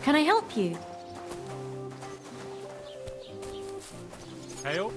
Can I help you? Hail.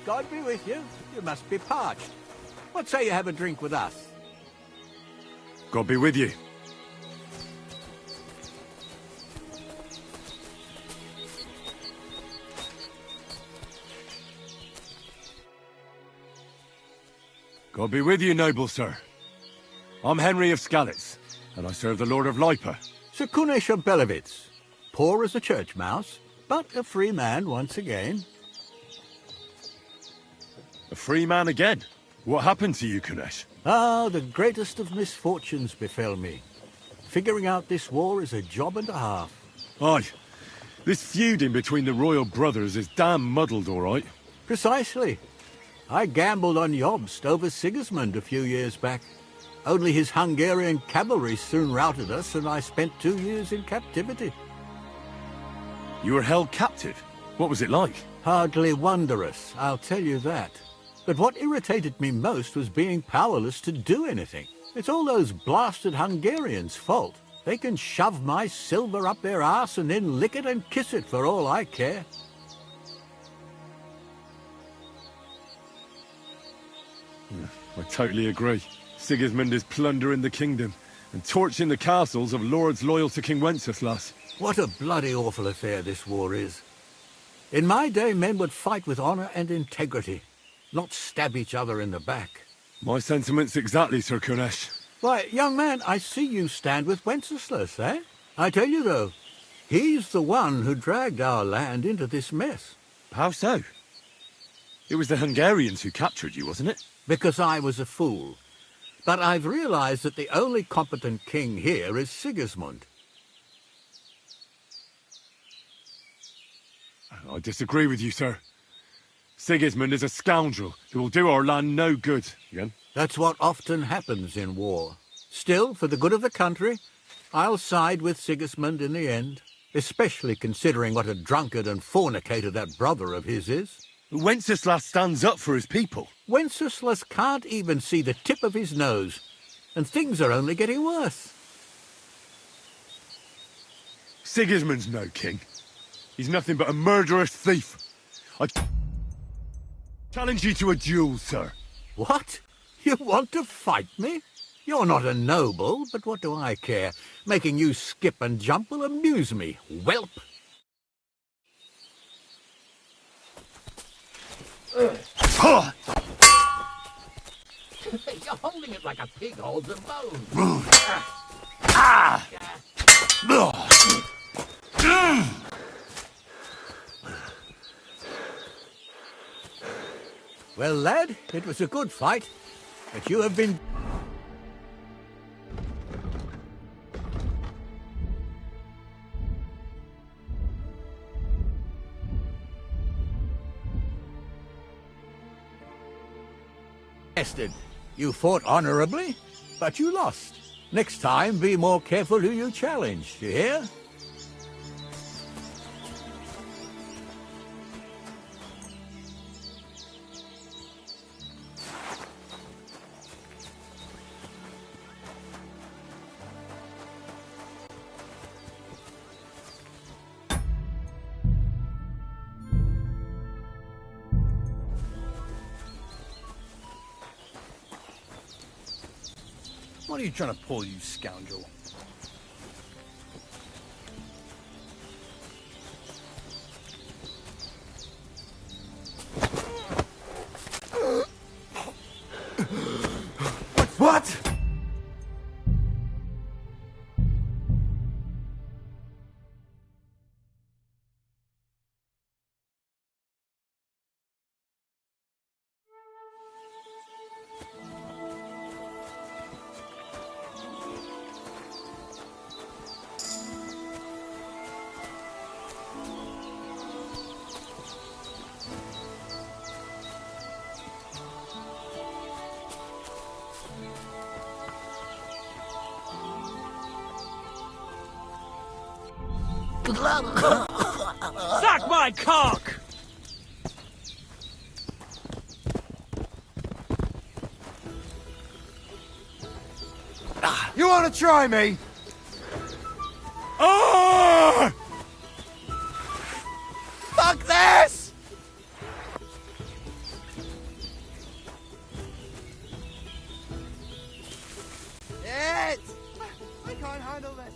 God be with you. You must be parched. What say you have a drink with us? God be with you. God be with you, noble sir. I'm Henry of Skalitz, and I serve the Lord of Lipa. Sir Kunesh of Belevitz. Poor as a church mouse, but a free man once again. A free man again? What happened to you, Kunesh? Ah, the greatest of misfortunes befell me. Figuring out this war is a job and a half. Aye. This feuding between the royal brothers is damn muddled, all right. Precisely. I gambled on Jobst over Sigismund a few years back. Only his Hungarian cavalry soon routed us, and I spent 2 years in captivity. You were held captive? What was it like? Hardly wondrous, I'll tell you that. But what irritated me most was being powerless to do anything. It's all those blasted Hungarians' fault. They can shove my silver up their arse and then lick it and kiss it for all I care. I totally agree. Sigismund is plundering the kingdom and torching the castles of lords loyal to King Wenceslas. What a bloody awful affair this war is. In my day, men would fight with honour and integrity, not stab each other in the back. My sentiments exactly, Sir Kunesh. Why, young man, I see you stand with Wenceslas, eh? I tell you, though, he's the one who dragged our land into this mess. How so? It was the Hungarians who captured you, wasn't it? Because I was a fool. But I've realized that the only competent king here is Sigismund. I disagree with you, sir. Sigismund is a scoundrel who will do our land no good. Again? That's what often happens in war. Still, for the good of the country, I'll side with Sigismund in the end, especially considering what a drunkard and fornicator that brother of his is. Wenceslas stands up for his people. Wenceslas can't even see the tip of his nose, and things are only getting worse. Sigismund's no king. He's nothing but a murderous thief. I challenge you to a duel, sir. What? You want to fight me? You're not a noble, but what do I care? Making you skip and jump will amuse me, whelp. You're holding it like a pig holds a bone. Well, lad, it was a good fight, but you have been... tested. You fought honorably, but you lost. Next time, be more careful who you challenge, you hear? What are you trying to pull, you scoundrel? What? Suck my cock! You want to try me? Ah! Fuck this! It! I can't handle this.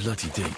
bloody deep.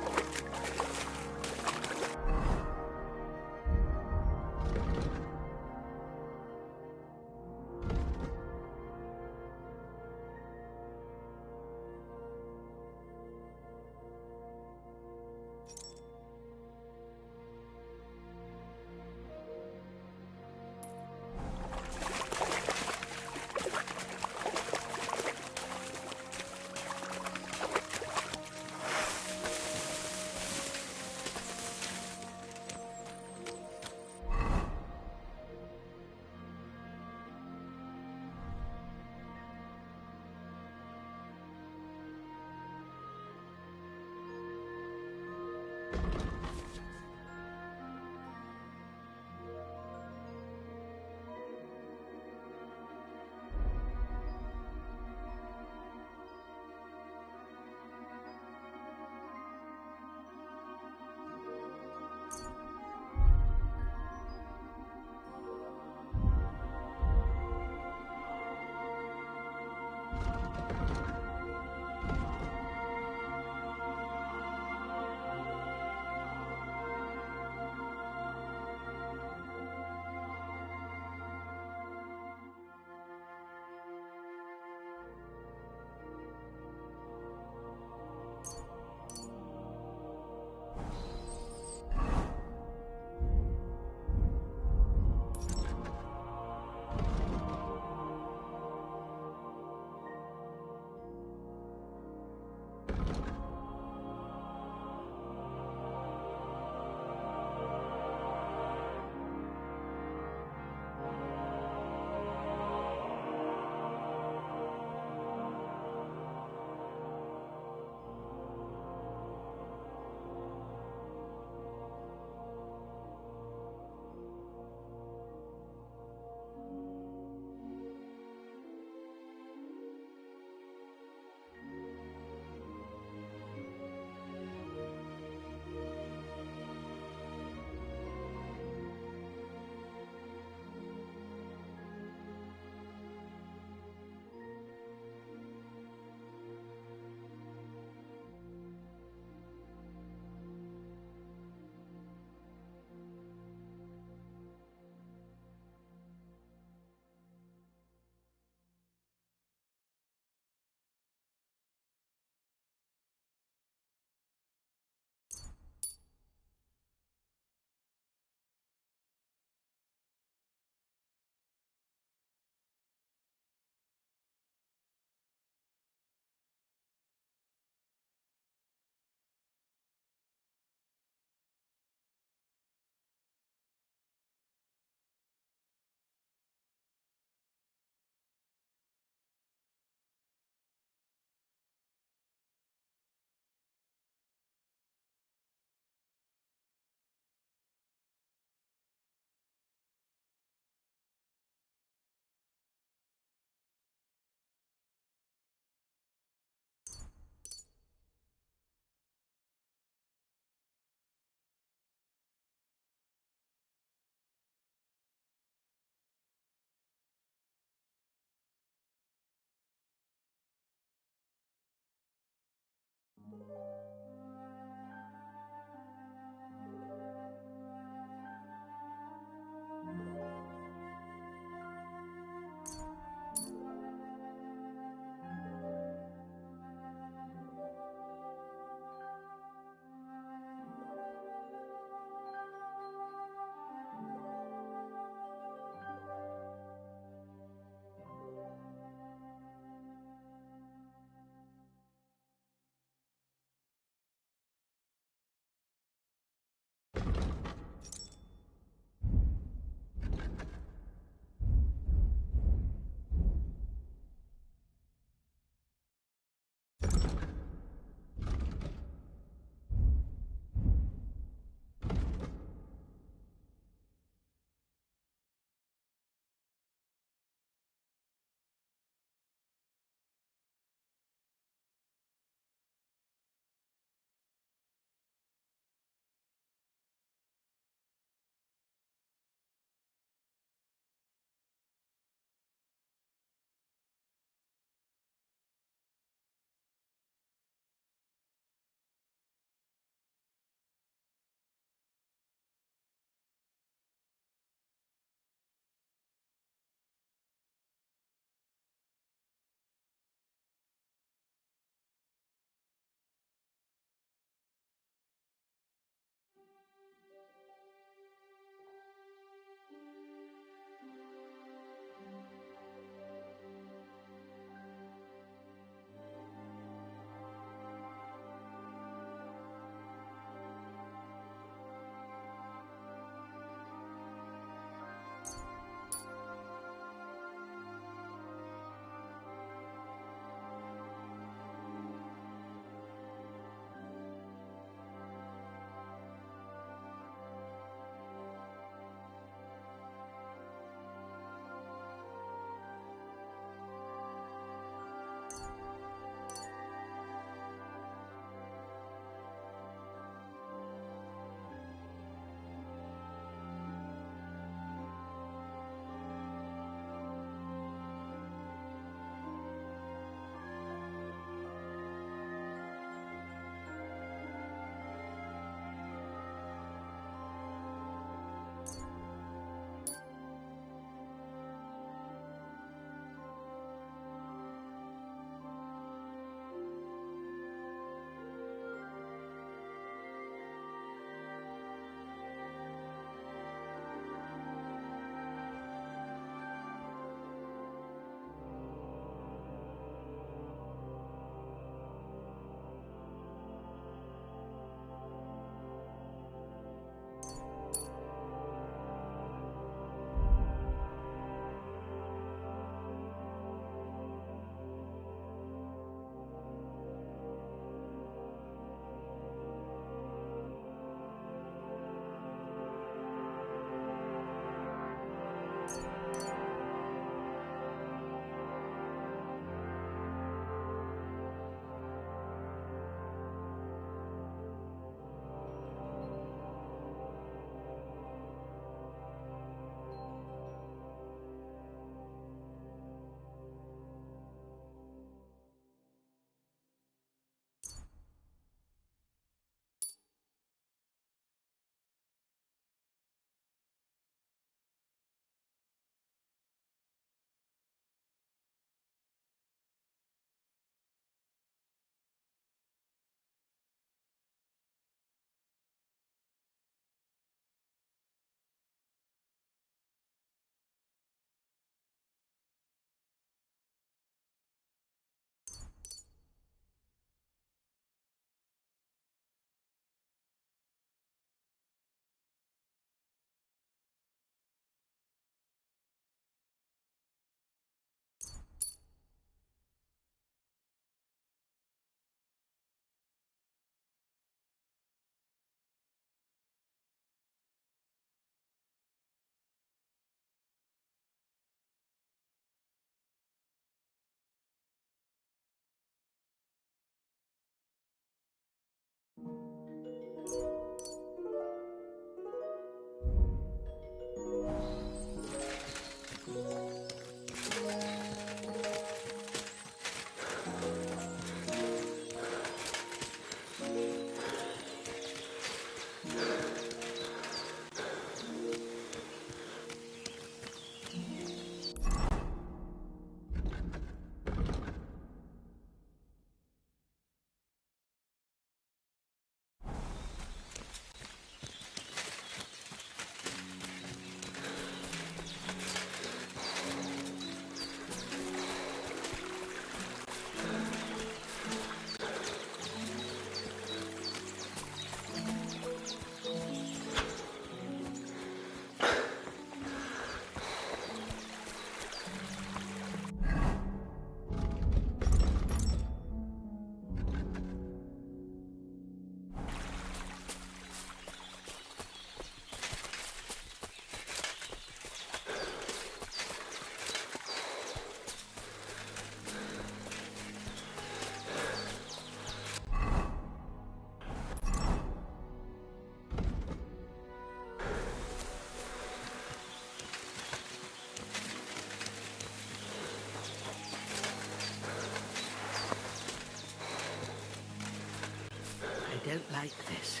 like this.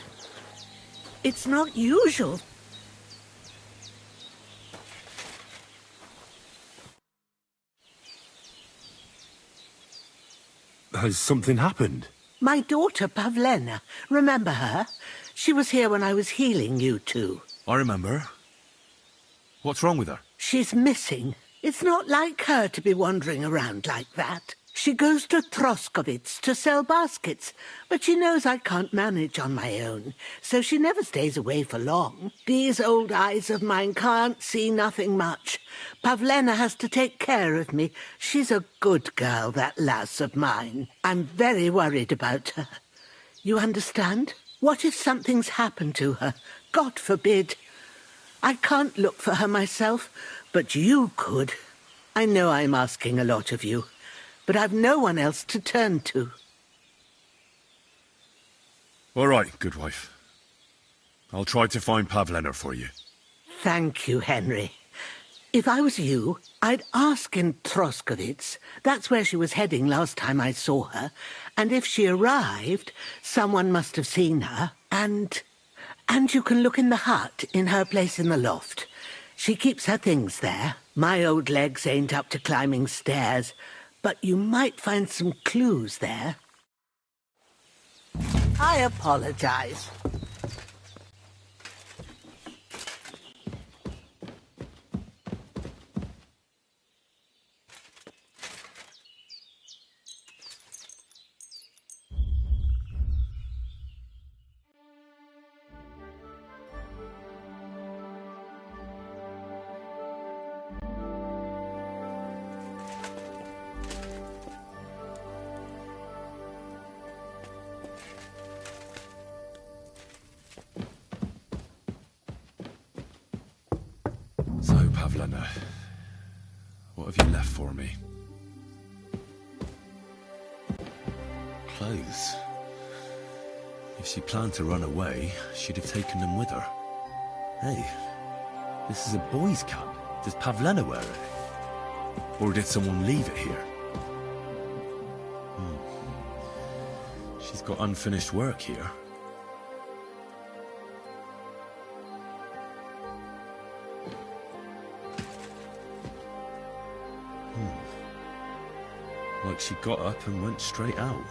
It's not usual. Has something happened? My daughter, Pavlena. Remember her? She was here when I was healing you two. I remember. What's wrong with her? She's missing. It's not like her to be wandering around like that. She goes to Troskovitz to sell baskets, but she knows I can't manage on my own, so she never stays away for long. These old eyes of mine can't see nothing much. Pavlena has to take care of me. She's a good girl, that lass of mine. I'm very worried about her. You understand? What if something's happened to her? God forbid. I can't look for her myself, but you could. I know I'm asking a lot of you, but I've no one else to turn to. All right, good wife. I'll try to find Pavlena for you. Thank you, Henry. If I was you, I'd ask in Troskovitz. That's where she was heading last time I saw her. And if she arrived, someone must have seen her. And you can look in the hut in her place in the loft. She keeps her things there. My old legs ain't up to climbing stairs, but you might find some clues there. I apologize. So, Pavlena, what have you left for me? Clothes. If she planned to run away, she'd have taken them with her. Hey, this is a boy's cap. Does Pavlena wear it? Or did someone leave it here? She's got unfinished work here. Like she got up and went straight out.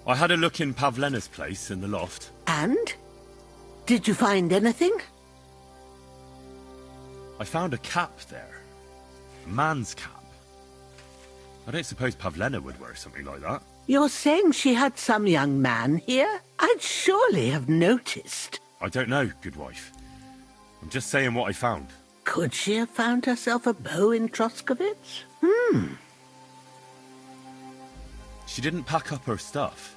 I had a look in Pavlena's place in the loft. And? Did you find anything? I found a cap there. A man's cap. I don't suppose Pavlena would wear something like that. You're saying she had some young man here? I'd surely have noticed. I don't know, good wife. I'm just saying what I found. Could she have found herself a beau in Troskovitz? She didn't pack up her stuff.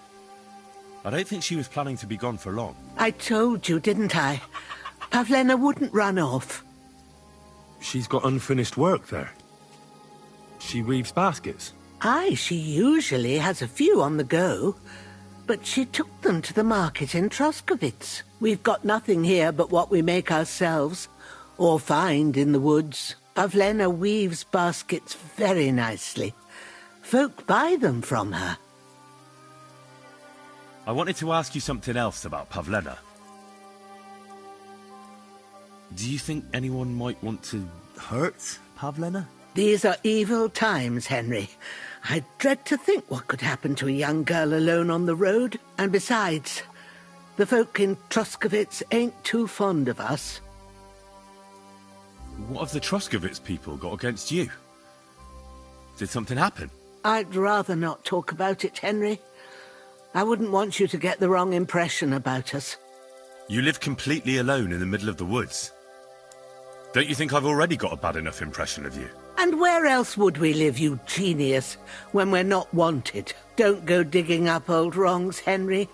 I don't think she was planning to be gone for long. I told you, didn't I? Pavlena wouldn't run off. She's got unfinished work there. She weaves baskets. Aye, she usually has a few on the go. But she took them to the market in Troskovitz. We've got nothing here but what we make ourselves, or find in the woods. Pavlena weaves baskets very nicely. Folk buy them from her. I wanted to ask you something else about Pavlena. Do you think anyone might want to hurt Pavlena? These are evil times, Henry. I dread to think what could happen to a young girl alone on the road. And besides, the folk in Troskovitz ain't too fond of us. What have the Troskovitz people got against you? Did something happen? I'd rather not talk about it, Henry. I wouldn't want you to get the wrong impression about us. You live completely alone in the middle of the woods. Don't you think I've already got a bad enough impression of you? And where else would we live, you genius, when we're not wanted? Don't go digging up old wrongs, Henry.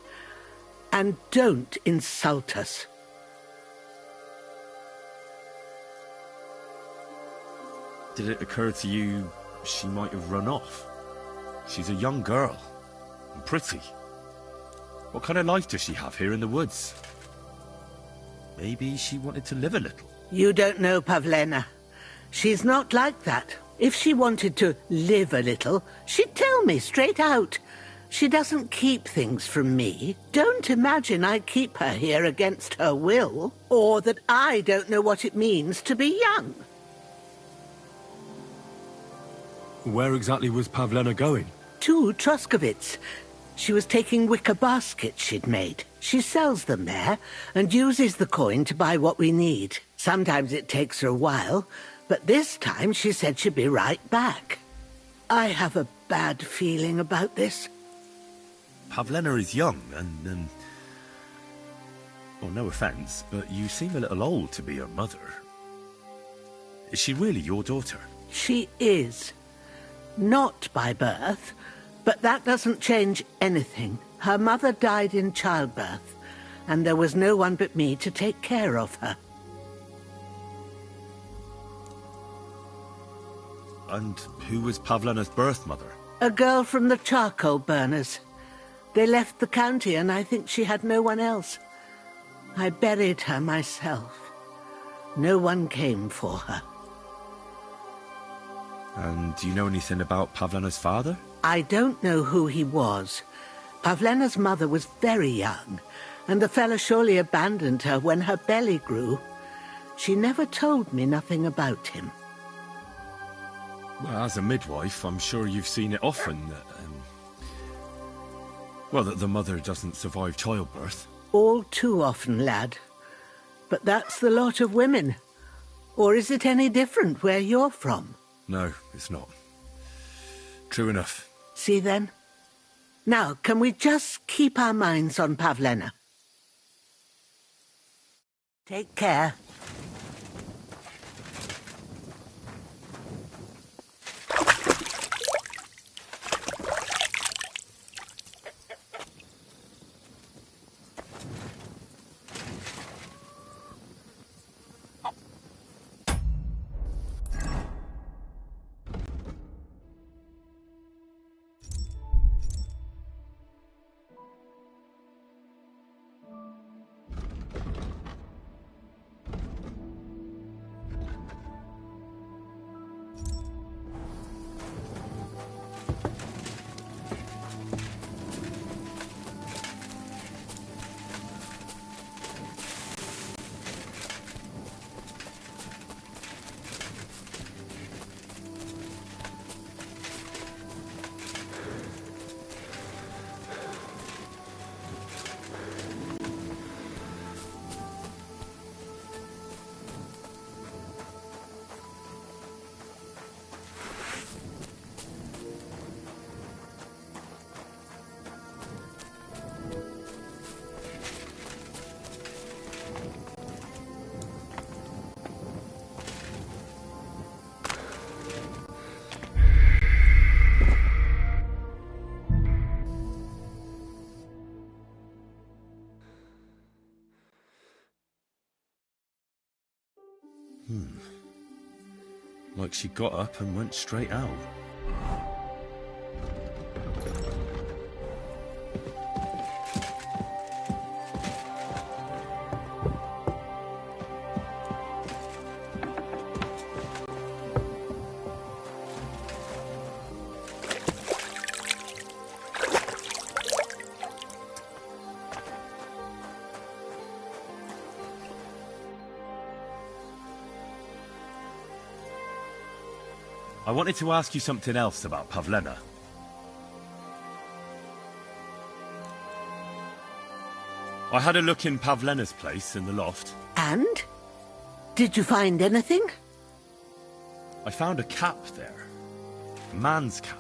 And don't insult us. Did it occur to you she might have run off? She's a young girl. And pretty. What kind of life does she have here in the woods? Maybe she wanted to live a little. You don't know Pavlena. She's not like that. If she wanted to live a little, she'd tell me straight out. She doesn't keep things from me. Don't imagine I keep her here against her will, or that I don't know what it means to be young. Where exactly was Pavlena going? To Troskovitz. She was taking wicker baskets she'd made. She sells them there, and uses the coin to buy what we need. Sometimes it takes her a while, but this time she said she'd be right back. I have a bad feeling about this. Pavlena is young and, well, no offence, but you seem a little old to be her mother. Is she really your daughter? She is. Not by birth, but that doesn't change anything. Her mother died in childbirth, and there was no one but me to take care of her. And who was Pavlena's birth mother? A girl from the charcoal burners. They left the county, and I think she had no one else. I buried her myself. No one came for her. And do you know anything about Pavlena's father? I don't know who he was. Pavlena's mother was very young, and the fella surely abandoned her when her belly grew. She never told me nothing about him. Well, as a midwife, I'm sure you've seen it often that, that the mother doesn't survive childbirth. All too often, lad. But that's the lot of women. Or is it any different where you're from? No, it's not. True enough. See then? Now, can we just keep our minds on Pavlena? Take care. Like she got up and went straight out. I wanted to ask you something else about Pavlena. I had a look in Pavlena's place in the loft. And? Did you find anything? I found a cap there. A man's cap.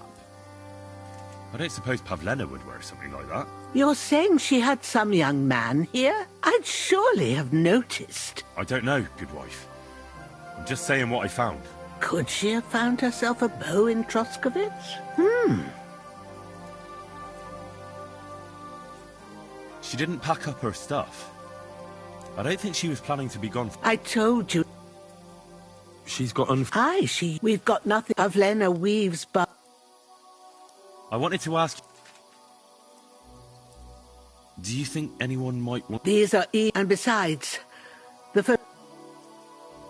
I don't suppose Pavlena would wear something like that. You're saying she had some young man here? I'd surely have noticed. I don't know, good wife. I'm just saying what I found. Could she have found herself a beau in Troskovitz? She didn't pack up her stuff. I don't think she was planning to be gone. I told you. She's got We've got nothing. Pavlena weaves, but... I wanted to ask... Do you think anyone might want... These are and besides, the first...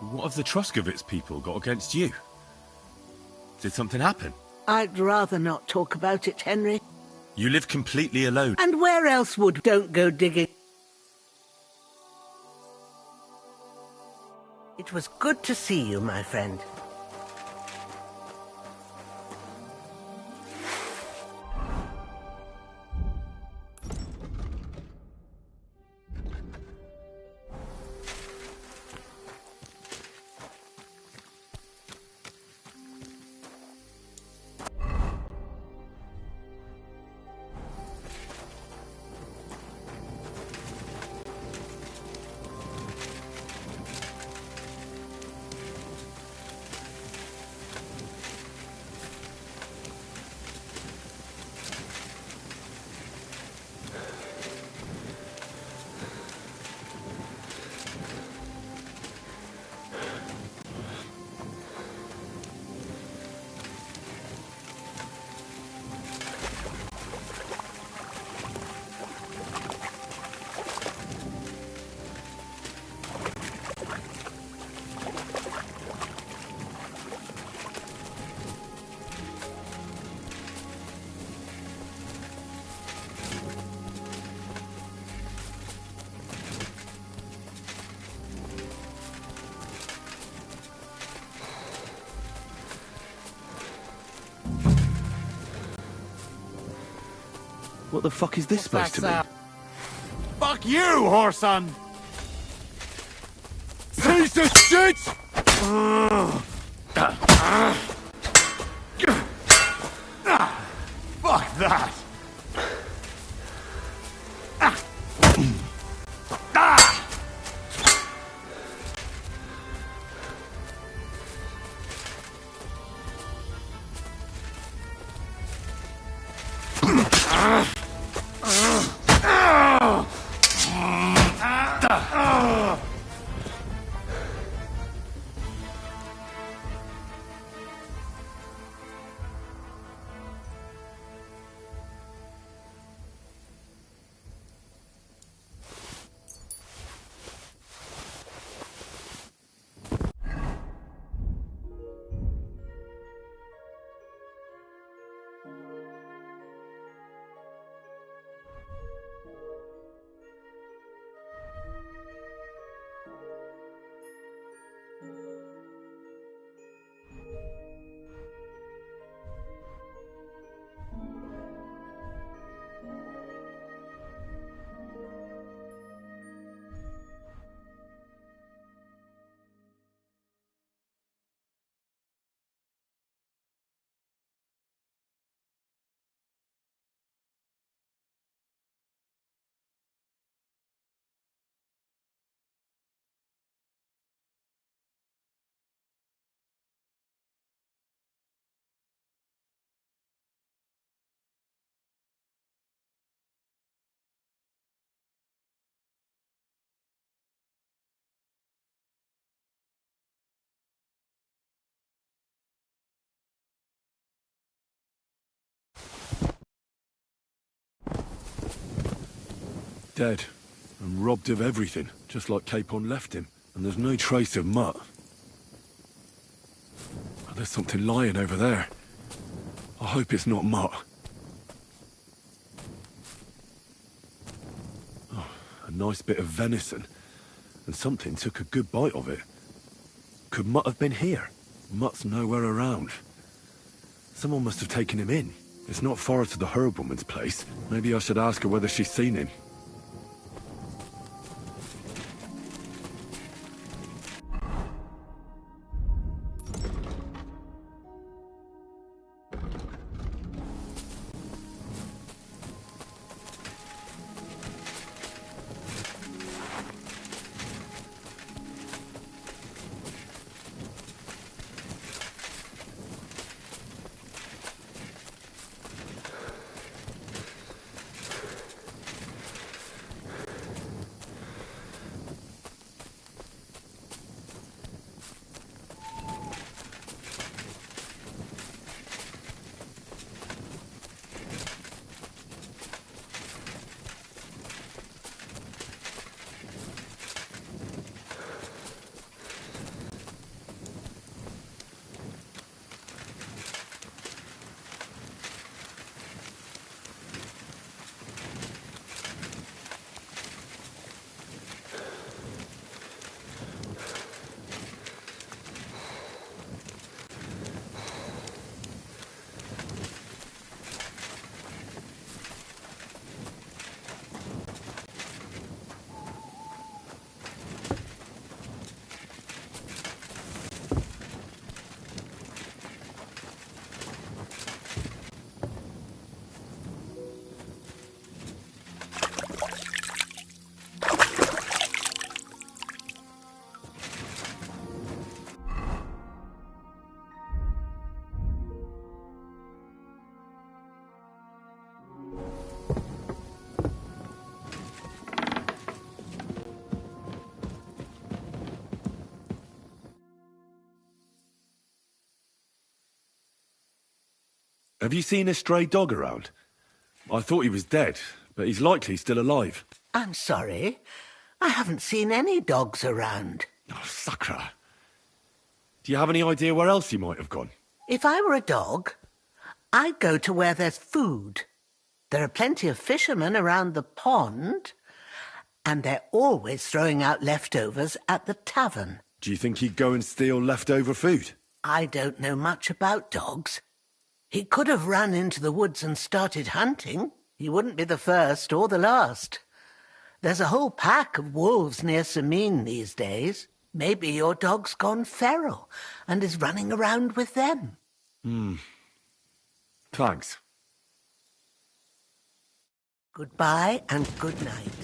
What have the Troskovitz people got against you? Did something happen? I'd rather not talk about it, Henry. You live completely alone. And where else would... Don't go digging. It was good to see you, my friend. What the fuck is this supposed to be? Fuck you, whoreson! Piece of shit! Fuck that! Dead. And robbed of everything, just like Capon left him. And there's no trace of Mutt. Oh, there's something lying over there. I hope it's not Mutt. Oh, a nice bit of venison. And something took a good bite of it. Could Mutt have been here? Mutt's nowhere around. Someone must have taken him in. It's not far to the herb woman's place. Maybe I should ask her whether she's seen him. Have you seen a stray dog around? I thought he was dead, but he's likely still alive. I'm sorry. I haven't seen any dogs around. Oh, Sakra. Do you have any idea where else he might have gone? If I were a dog, I'd go to where there's food. There are plenty of fishermen around the pond, and they're always throwing out leftovers at the tavern. Do you think he'd go and steal leftover food? I don't know much about dogs. He could have run into the woods and started hunting. He wouldn't be the first or the last. There's a whole pack of wolves near Sameen these days. Maybe your dog's gone feral and is running around with them. Thanks. Goodbye and good night.